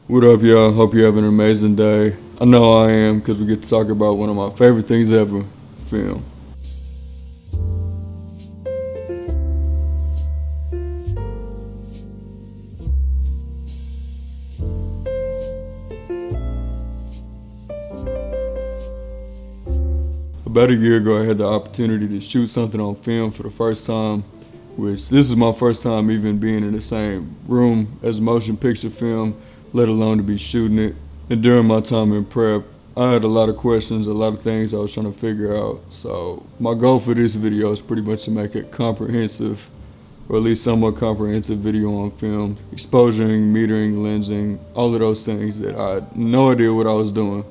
What up, y'all? Hope you're having an amazing day. I know I am because we get to talk about one of my favorite things ever, film. About a year ago, I had the opportunity to shoot something on film for the first time, which this is my first time even being in the same room as motion picture film, let alone to be shooting it. And during my time in prep, I had a lot of questions, a lot of things I was trying to figure out. So my goal for this video is pretty much to make a comprehensive, or at least somewhat comprehensive video on film, exposuring, metering, lensing, all of those things that I had no idea what I was doing.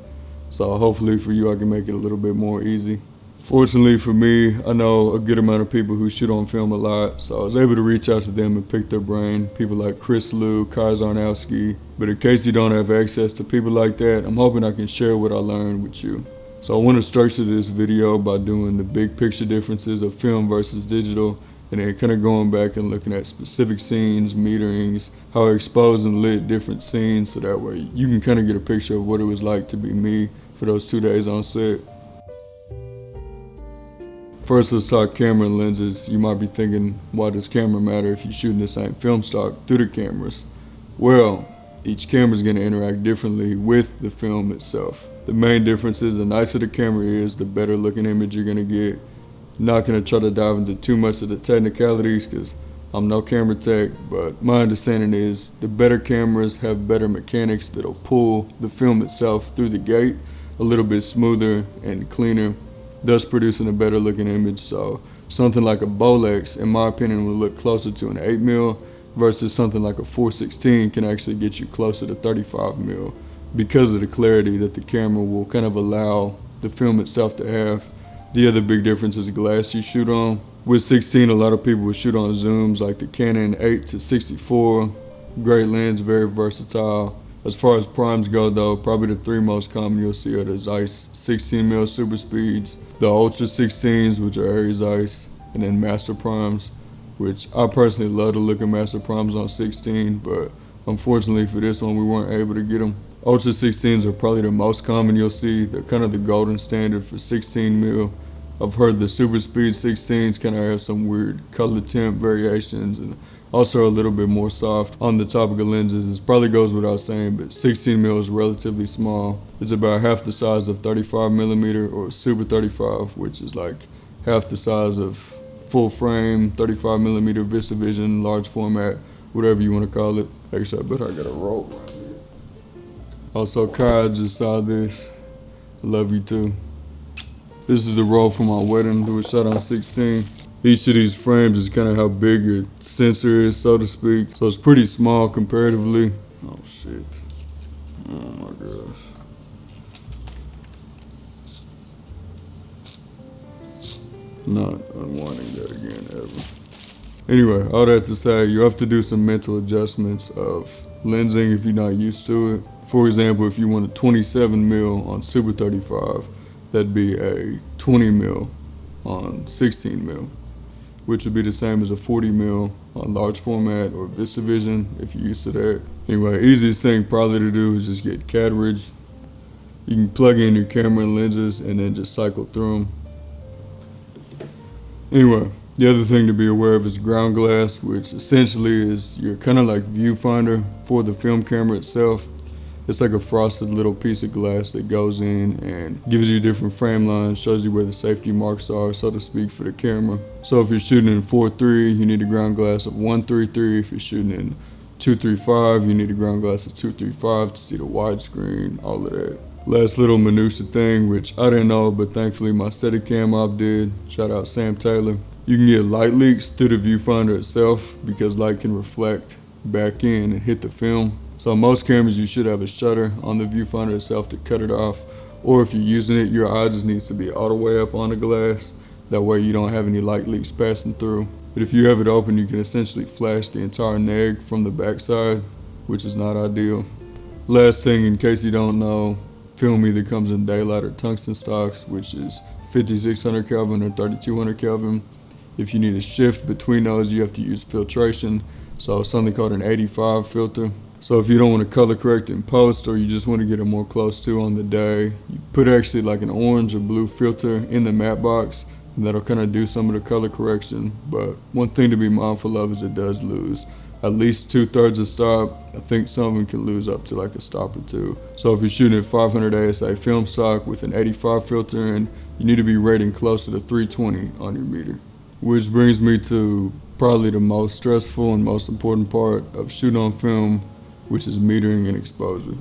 So hopefully for you, I can make it a little bit more easy. Fortunately for me, I know a good amount of people who shoot on film a lot, so I was able to reach out to them and pick their brain. People like Chris Liu, Kai Zarnowski. But in case you don't have access to people like that, I'm hoping I can share what I learned with you. So I want to structure this video by doing the big picture differences of film versus digital, and then kind of going back and looking at specific scenes, meterings, how I exposed and lit different scenes, so that way you can kind of get a picture of what it was like to be me for those 2 days on set. First, let's talk camera and lenses. You might be thinking, why does camera matter if you're shooting the same film stock through the cameras? Well, each camera is going to interact differently with the film itself. The main difference is the nicer the camera is, the better looking image you're going to get. I'm not going to try to dive into too much of the technicalities because I'm no camera tech, but my understanding is the better cameras have better mechanics that'll pull the film itself through the gate a little bit smoother and cleaner, thus producing a better looking image. So something like a Bolex, in my opinion, will look closer to an 8mm versus something like a 416 can actually get you closer to 35mm because of the clarity that the camera will kind of allow the film itself to have. The other big difference is the glass you shoot on. With 16, a lot of people will shoot on zooms like the Canon 8-64. Great lens, very versatile. As far as primes go though, probably the three most common you'll see are the Zeiss 16mm super speeds, the Ultra 16s, which are Arri Zeiss, and then Master Primes, which I personally love to look at Master Primes on 16, but unfortunately for this one, we weren't able to get them. Ultra 16s are probably the most common you'll see. They're kind of the golden standard for 16mm. I've heard the super speed 16s kind of have some weird color temp variations and also a little bit more soft. On the topic of lenses, this probably goes without saying, but 16mm is relatively small. It's about half the size of 35mm or super 35, which is like half the size of full frame 35mm VistaVision, large format, whatever you want to call it. Actually, I bet I got a roll right here. Also, Kai, I just saw this. I love you too. This is the roll for my wedding that was shot on 16. Each of these frames is kind of how big your sensor is, so to speak. So it's pretty small comparatively. Oh shit. Oh my gosh. Not unwinding that again ever. Anyway, all that to say, you have to do some mental adjustments of lensing if you're not used to it. For example, if you want a 27mm on Super 35, that'd be a 20mm on 16mm, which would be the same as a 40mm on large format or VistaVision if you're used to that. Anyway, easiest thing probably to do is just get cartridge. You can plug in your camera and lenses and then just cycle through them. Anyway, the other thing to be aware of is ground glass, which essentially is your kind of like viewfinder for the film camera itself. It's like a frosted little piece of glass that goes in and gives you different frame lines, shows you where the safety marks are, so to speak, for the camera. So if you're shooting in 4.3, you need a ground glass of 1.33. If you're shooting in 2.35, you need a ground glass of 2.35 to see the widescreen, all of that. Last little minutia thing, which I didn't know, but thankfully my Steadicam op did. Shout out Sam Taylor. You can get light leaks through the viewfinder itself because light can reflect back in and hit the film. So most cameras, you should have a shutter on the viewfinder itself to cut it off. Or if you're using it, your eye just needs to be all the way up on the glass. That way you don't have any light leaks passing through. But if you have it open, you can essentially flash the entire neg from the backside, which is not ideal. Last thing, in case you don't know, film either comes in daylight or tungsten stocks, which is 5600 Kelvin or 3200 Kelvin. If you need a shift between those, you have to use filtration. So something called an 85 filter. So if you don't want to color correct in post, or you just want to get it more close to on the day, you put actually like an orange or blue filter in the matte box, and that'll kind of do some of the color correction. But one thing to be mindful of is it does lose at least 2/3 of stop. I think some of them can lose up to like a stop or two. So if you're shooting at 500 ASA film stock with an 85 filter in, you need to be rating closer to 320 on your meter. Which brings me to probably the most stressful and most important part of shooting on film, which is metering and exposure.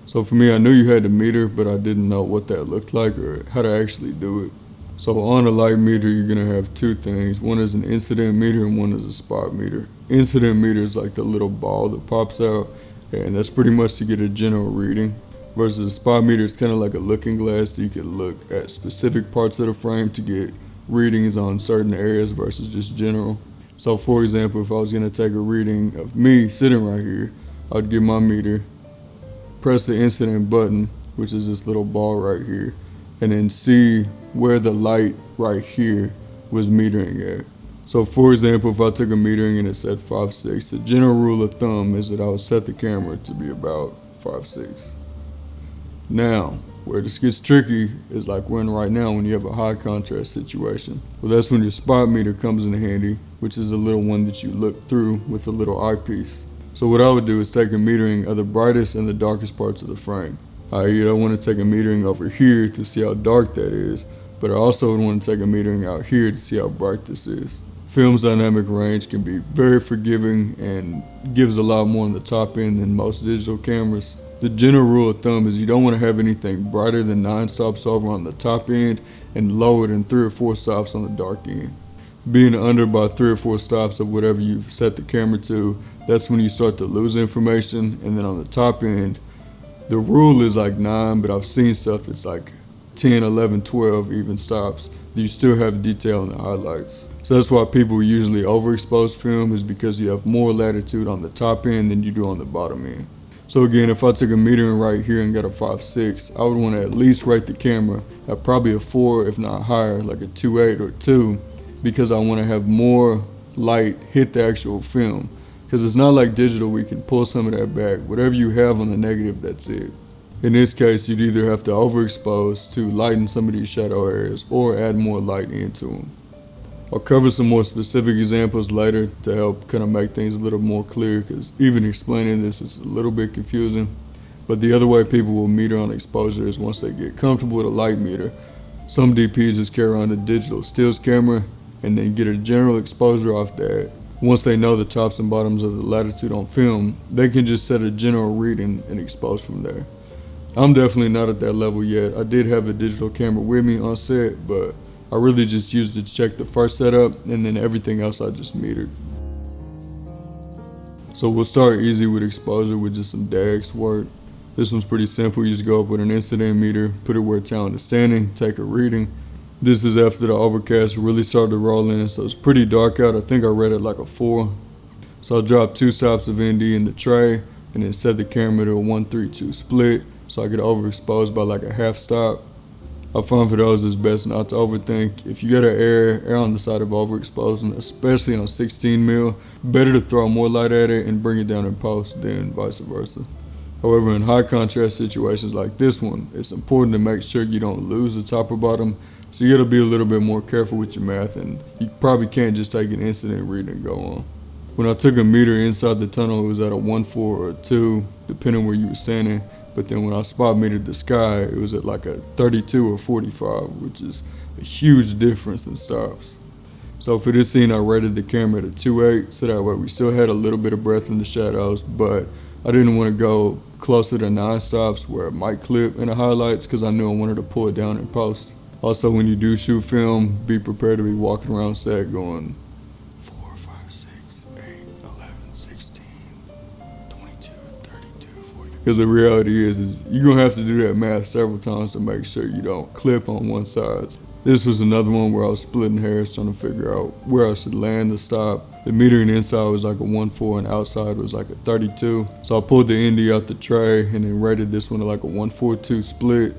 So for me, I knew you had to meter, but I didn't know what that looked like or how to actually do it. So on a light meter, you're gonna have two things. One is an incident meter and one is a spot meter. Incident meter is like the little ball that pops out, and that's pretty much to get a general reading. Versus a spot meter is kind of like a looking glass, so you can look at specific parts of the frame to get readings on certain areas versus just general. So for example, if I was gonna take a reading of me sitting right here, I'd get my meter, press the incident button, which is this little ball right here, and then see where the light right here was metering at. So for example, if I took a metering and it said 5.6, the general rule of thumb is that I would set the camera to be about 5.6. Now, where this gets tricky is like we're in right now when you have a high contrast situation. Well, that's when your spot meter comes in handy, which is a little one that you look through with a little eyepiece. So what I would do is take a metering of the brightest and the darkest parts of the frame. You don't want to take a metering over here to see how dark that is, but I also would want to take a metering out here to see how bright this is. Film's dynamic range can be very forgiving and gives a lot more on the top end than most digital cameras. The general rule of thumb is you don't want to have anything brighter than 9 stops over on the top end and lower than 3 or 4 stops on the dark end. Being under by 3 or 4 stops of whatever you've set the camera to, that's when you start to lose information. And then on the top end, the rule is like 9, but I've seen stuff that's like 10, 11, 12 even stops. You still have detail in the highlights. So that's why people usually overexpose film, is because you have more latitude on the top end than you do on the bottom end. So again, if I took a metering right here and got a 5.6, I would want to at least rate the camera at probably a 4, if not higher, like a 2.8 or 2, because I want to have more light hit the actual film. Because it's not like digital where you can pull some of that back. Whatever you have on the negative, that's it. In this case, you'd either have to overexpose to lighten some of these shadow areas or add more light into them. I'll cover some more specific examples later to help kind of make things a little more clear, because even explaining this is a little bit confusing. But the other way people will meter on exposure is once they get comfortable with a light meter. Some DPs just carry around a digital stills camera and then get a general exposure off that. Once they know the tops and bottoms of the latitude on film, they can just set a general reading and expose from there. I'm definitely not at that level yet. I did have a digital camera with me on set, but I really just used it to check the first setup, and then everything else I just metered. So we'll start easy with exposure with just some DAX work. This one's pretty simple. You just go up with an incident meter, put it where talent is standing, take a reading. This is after the overcast really started to roll in, so it's pretty dark out. I think I read it like a 4. So I'll drop 2 stops of ND in the tray and then set the camera to a 1-3-2 split so I get overexposed by like a half stop. I find for those it's best not to overthink. If you gotta err on the side of overexposing, especially on 16mm, better to throw more light at it and bring it down in post than vice versa. However, in high contrast situations like this one, it's important to make sure you don't lose the top or bottom, so you gotta be a little bit more careful with your math, and you probably can't just take an incident reading and go on. When I took a meter inside the tunnel, it was at a 1.4 or a 2, depending where you were standing. But then when I spot metered the sky, it was at like a 32 or 45, which is a huge difference in stops. So for this scene, I rated the camera at a 2.8, so that way we still had a little bit of breath in the shadows, but I didn't want to go closer to 9 stops where it might clip in the highlights, because I knew I wanted to pull it down in post. Also, when you do shoot film, be prepared to be walking around set going 4, 5, 6, 8, 11, 16, 22, 32, 40. Because the reality is you're going to have to do that math several times to make sure you don't clip on one side. This was another one where I was splitting hairs trying to figure out where I should land the stop. The metering inside was like a 1.4 and outside was like a 32. So I pulled the ND out the tray and then rated this one at like a 1.42 split.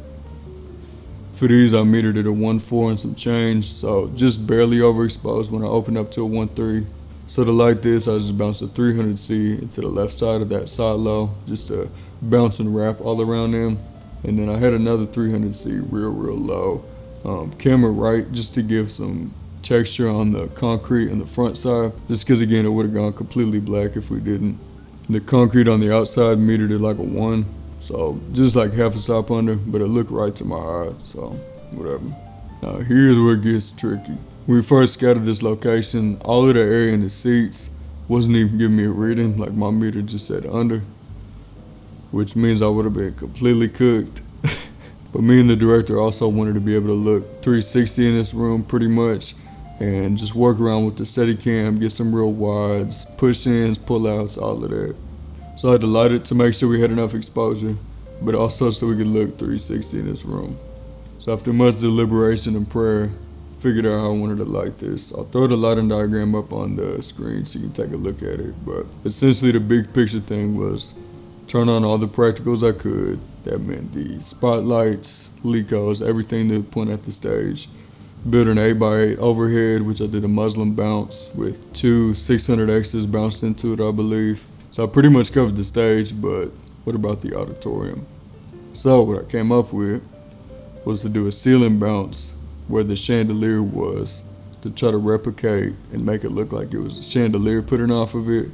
For these, I metered it at 1.4 and some change, so just barely overexposed when I opened up to a 1.3. So to light this, I just bounced a 300C into the left side of that side low, just to bounce and wrap all around them. And then I had another 300C real low, camera right, just to give some texture on the concrete on the front side, just because again it would have gone completely black if we didn't. The concrete on the outside metered it like a 1, so just like half a stop under, but it looked right to my eye, so whatever. Now here's where it gets tricky. When we first scouted this location, all of the area in the seats wasn't even giving me a reading, like my meter just said under, which means I would have been completely cooked. But me and the director also wanted to be able to look 360 in this room pretty much, and just work around with the Steadicam, get some real wides, push-ins, pull-outs, all of that. So I had to light it to make sure we had enough exposure, but also so we could look 360 in this room. So after much deliberation and prayer, figured out how I wanted to light this. I'll throw the lighting diagram up on the screen so you can take a look at it, but essentially the big picture thing was turn on all the practicals I could. That meant the spotlights, lecos, everything to point at the stage. Build an 8x8 overhead, which I did a Muslim bounce with 2 600Xs bounced into it, I believe. So I pretty much covered the stage, but what about the auditorium? So what I came up with was to do a ceiling bounce where the chandelier was, to try to replicate and make it look like it was a chandelier putting off of it,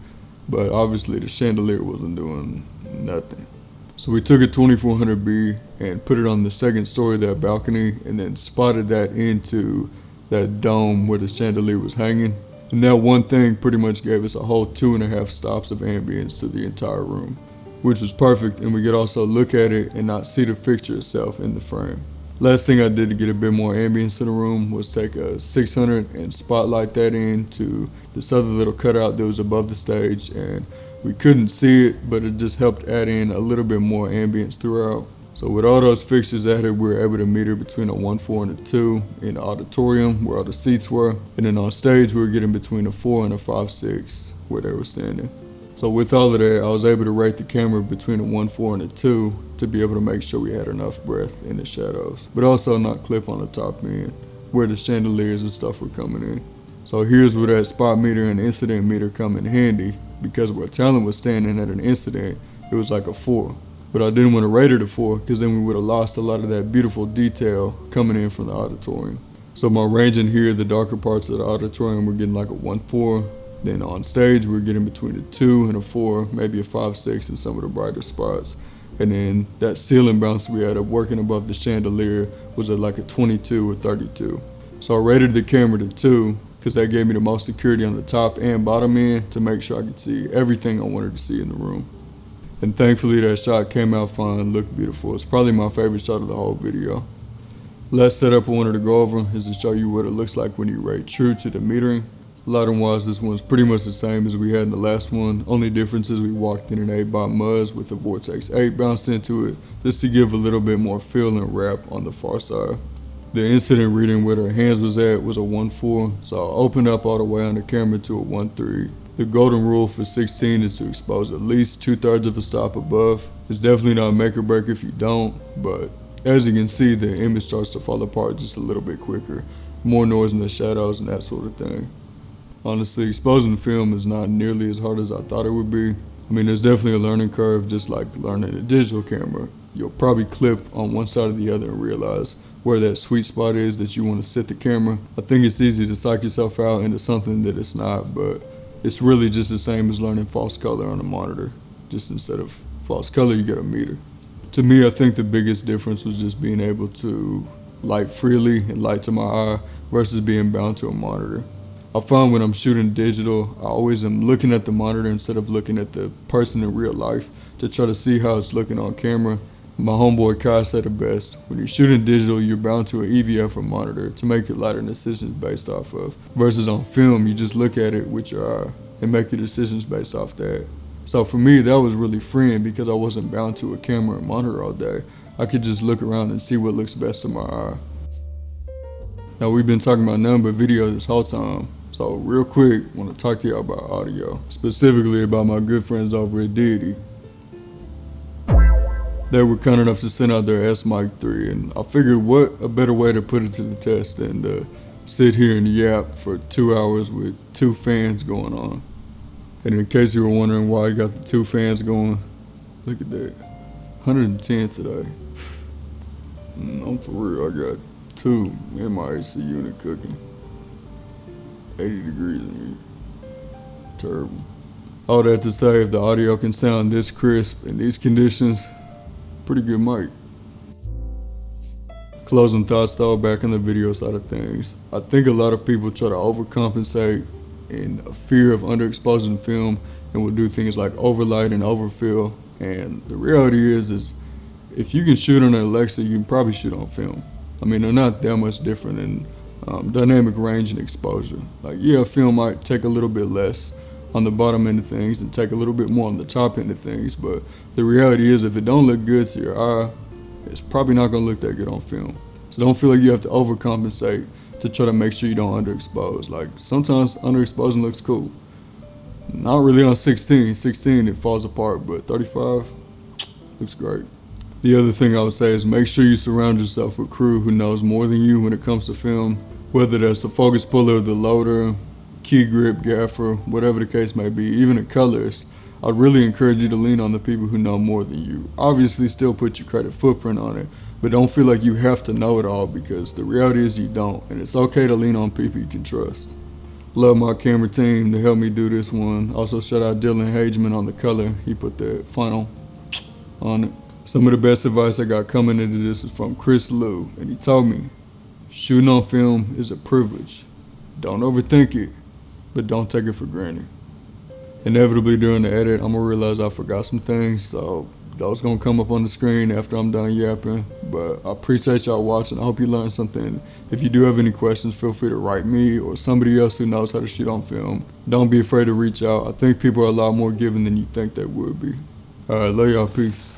but obviously the chandelier wasn't doing nothing. So we took a 2400B and put it on the second story of that balcony, and then spotted that into that dome where the chandelier was hanging. And that one thing pretty much gave us a whole 2.5 stops of ambience to the entire room, which was perfect, and we could also look at it and not see the fixture itself in the frame. Last thing I did to get a bit more ambience to the room was take a 600 and spotlight that into this other little cutout that was above the stage, and we couldn't see it, but it just helped add in a little bit more ambience throughout. So with all those fixtures added, we were able to meter between a 1.4 and a 2 in the auditorium where all the seats were, and then on stage we were getting between a 4 and a 5.6 where they were standing. So with all of that, I was able to rate the camera between a 1.4 and a 2 to be able to make sure we had enough breadth in the shadows, but also not clip on the top end where the chandeliers and stuff were coming in. So here's where that spot meter and incident meter come in handy, because where talent was standing at an incident, it was like a 4. But I didn't want to rate it a 4 because then we would have lost a lot of that beautiful detail coming in from the auditorium. So my range in here, the darker parts of the auditorium were getting like a 1.4. Then on stage, we were getting between a 2 and a 4, maybe a 5.6 in some of the brighter spots. And then that ceiling bounce we had up working above the chandelier was at like a 22 or 32. So I rated the camera to 2 because that gave me the most security on the top and bottom end to make sure I could see everything I wanted to see in the room. And thankfully that shot came out fine, looked beautiful. It's probably my favorite shot of the whole video. Last setup I wanted to go over is to show you what it looks like when you rate true to the metering. Lighting wise, this one's pretty much the same as we had in the last one. Only difference is we walked in an 8x Muzz with the Vortex 8 bounced into it, just to give a little bit more feel and wrap on the far side. The incident reading where her hands was at was a 1.4, so I opened up all the way on the camera to a 1.3. The golden rule for 16 is to expose at least 2/3 of a stop above. It's definitely not a make or break if you don't, but as you can see, the image starts to fall apart just a little bit quicker. More noise in the shadows and that sort of thing. Honestly, exposing film is not nearly as hard as I thought it would be. I mean, there's definitely a learning curve, just like learning a digital camera. You'll probably clip on one side or the other and realize where that sweet spot is that you want to sit the camera. I think it's easy to psych yourself out into something that it's not, but it's really just the same as learning false color on a monitor. Just instead of false color, you get a meter. To me, I think the biggest difference was just being able to light freely and light to my eye versus being bound to a monitor. I find when I'm shooting digital, I always am looking at the monitor instead of looking at the person in real life to try to see how it's looking on camera. My homeboy Kai said it best: when you're shooting digital, you're bound to an EVF or monitor to make your lighting decisions based off of. Versus on film, you just look at it with your eye and make your decisions based off that. So for me, that was really freeing because I wasn't bound to a camera and monitor all day. I could just look around and see what looks best to my eye. Now we've been talking about nothing but video this whole time. So real quick, I want to talk to y'all about audio, specifically about my good friends over at Deity. They were kind enough to send out their S Mic 3, and I figured what a better way to put it to the test than to sit here and yap for 2 hours with 2 fans going on. And in case you were wondering why I got the 2 fans going, look at that, 110 today. I'm for real, I got 2 in my AC unit cooking. 80 degrees in here. Terrible. All that to say, if the audio can sound this crisp in these conditions, pretty good mic. Closing thoughts though, back in the video side of things. I think a lot of people try to overcompensate in a fear of underexposing film and will do things like overlight and overfill. And the reality is if you can shoot on an Alexa, you can probably shoot on film. I mean, they're not that much different in dynamic range and exposure. Like, yeah, film might take a little bit less on the bottom end of things and take a little bit more on the top end of things, but the reality is if it don't look good to your eye, it's probably not gonna look that good on film. So don't feel like you have to overcompensate to try to make sure you don't underexpose. Like, sometimes underexposing looks cool. Not really on 16. 16 it falls apart, but 35 looks great. The other thing I would say is make sure you surround yourself with crew who knows more than you when it comes to film, whether that's the focus puller, the loader, key grip, gaffer, whatever the case may be, even a colorist. I'd really encourage you to lean on the people who know more than you. Obviously still put your credit footprint on it, but don't feel like you have to know it all, because the reality is you don't, and it's okay to lean on people you can trust. Love my camera team to help me do this one. Also shout out Dylan Hageman on the color. He put that final on it. Some of the best advice I got coming into this is from Chris Liu, and he told me, shooting on film is a privilege. Don't overthink it, but don't take it for granted. Inevitably during the edit, I'm gonna realize I forgot some things, so those gonna come up on the screen after I'm done yapping. But I appreciate y'all watching. I hope you learned something. If you do have any questions, feel free to write me or somebody else who knows how to shoot on film. Don't be afraid to reach out. I think people are a lot more giving than you think they would be. Alright, love y'all, peace.